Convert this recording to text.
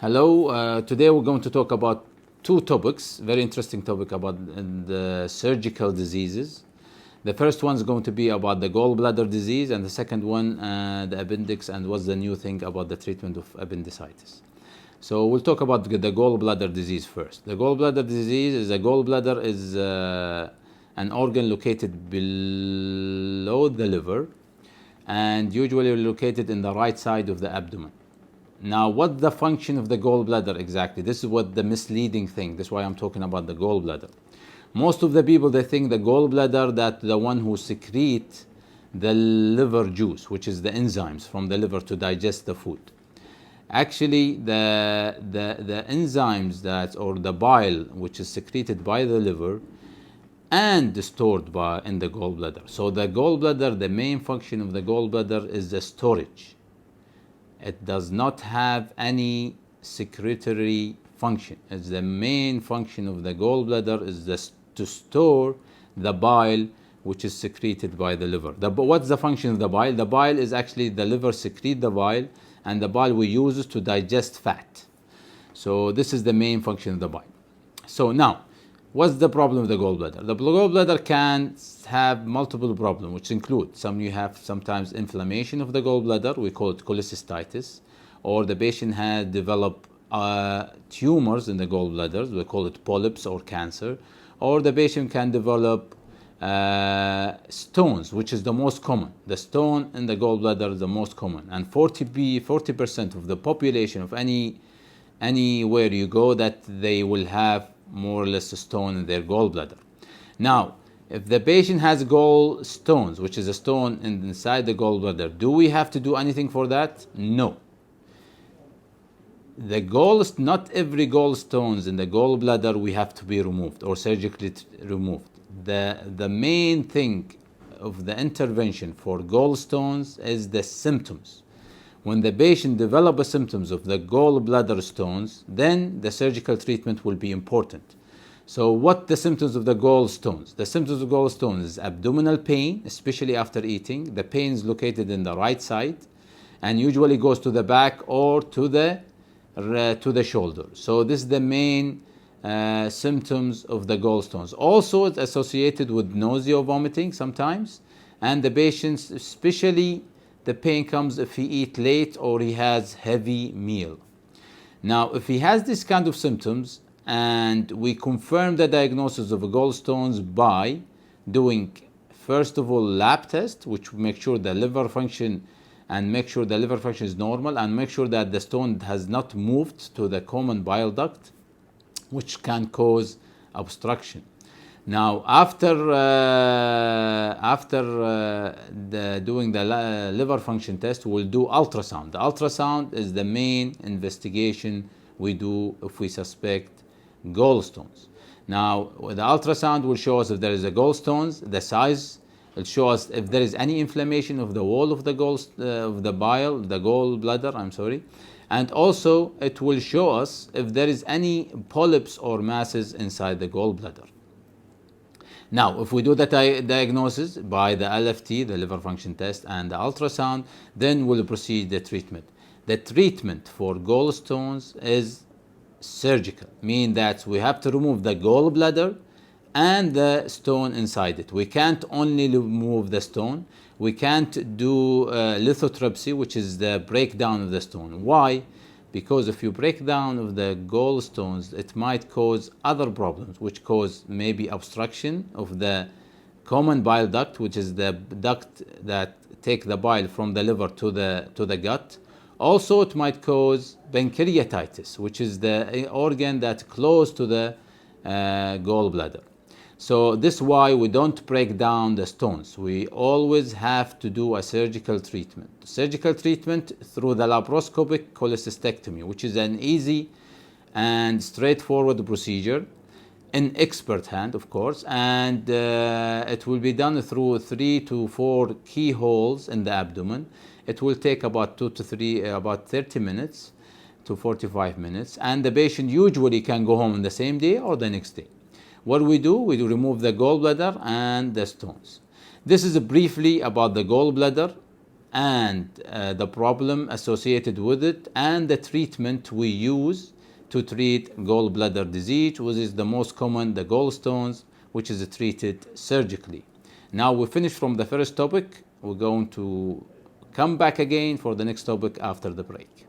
Hello, today we're going to talk about two topics, very interesting topic about the surgical diseases. The first one is going to be about the gallbladder disease, and the second one, the appendix, and what's the new thing about the treatment of appendicitis. So we'll talk about the gallbladder disease first. The gallbladder disease is a gallbladder is an organ located below the liver and usually located in the right side of the abdomen. Now, what's the function of the gallbladder exactly? This is what the misleading thing. This is why I'm talking about the gallbladder. Most of the people, they think the gallbladder, that the one who secrete the liver juice, which is the enzymes from the liver to digest the food. Actually, the enzymes that, or the bile, which is secreted by the liver and stored in the gallbladder. So the gallbladder, the main function of the gallbladder is the storage. It does not have any secretory function. It's the main function of the gallbladder is to store the bile which is secreted by the liver. What's the function of the bile? The bile is actually the liver secrete the bile, and the bile we use it to digest fat. So this is the main function of the bile. So now, what's the problem with the gallbladder? The gallbladder can have multiple problems, which include you have sometimes inflammation of the gallbladder, we call it cholecystitis, or the patient has developed tumors in the gallbladder, we call it polyps or cancer, or the patient can develop stones, which is the most common. The stone in the gallbladder is the most common, and 40% of the population of anywhere you go, that they will have more or less a stone in their gallbladder. Now, if the patient has gallstones, which is a stone inside the gallbladder, do we have to do anything for that? No. Not every gallstones in the gallbladder we have to be removed or surgically removed. The main thing of the intervention for gallstones is the symptoms. When the patient develops symptoms of the gallbladder stones, then the surgical treatment will be important. So what the symptoms of the gallstones? The symptoms of gallstones is abdominal pain, especially after eating. The pain is located in the right side and usually goes to the back or to the shoulder. So this is the main symptoms of the gallstones. Also, it's associated with nausea or vomiting sometimes, and the patients, especially the pain comes if he eats late or he has heavy meal. Now, if he has this kind of symptoms, and we confirm the diagnosis of gallstones by doing, first of all, lab test, which make sure the liver function is normal, and make sure that the stone has not moved to the common bile duct, which can cause obstruction. Now, after doing the liver function test, we'll do ultrasound. The ultrasound is the main investigation we do if we suspect gallstones. Now, the ultrasound will show us if there is a gallstones, the size. It'll show us if there is any inflammation of the wall of the gallbladder, and also it will show us if there is any polyps or masses inside the gallbladder. Now, if we do the diagnosis by the LFT, the liver function test, and the ultrasound, then we'll proceed the treatment. The treatment for gallstones is surgical, meaning that we have to remove the gallbladder and the stone inside it. We can't only remove the stone. We can't do lithotripsy, which is the breakdown of the stone. Why? Because if you break down of the gallstones, it might cause other problems, which cause maybe obstruction of the common bile duct, which is the duct that take the bile from the liver to the gut. Also, it might cause pancreatitis, which is the organ that's close to the gallbladder. So this is why we don't break down the stones. We always have to do a surgical treatment. Surgical treatment through the laparoscopic cholecystectomy, which is an easy and straightforward procedure in expert hand, of course, and it will be done through 3 to 4 keyholes in the abdomen. It will take about 30 minutes to 45 minutes, and the patient usually can go home on the same day or the next day. What we do remove the gallbladder and the stones. This is briefly about the gallbladder and the problem associated with it, and the treatment we use to treat gallbladder disease, which is the most common, the gallstones, which is treated surgically. Now we finished from the first topic. We're going to come back again for the next topic after the break.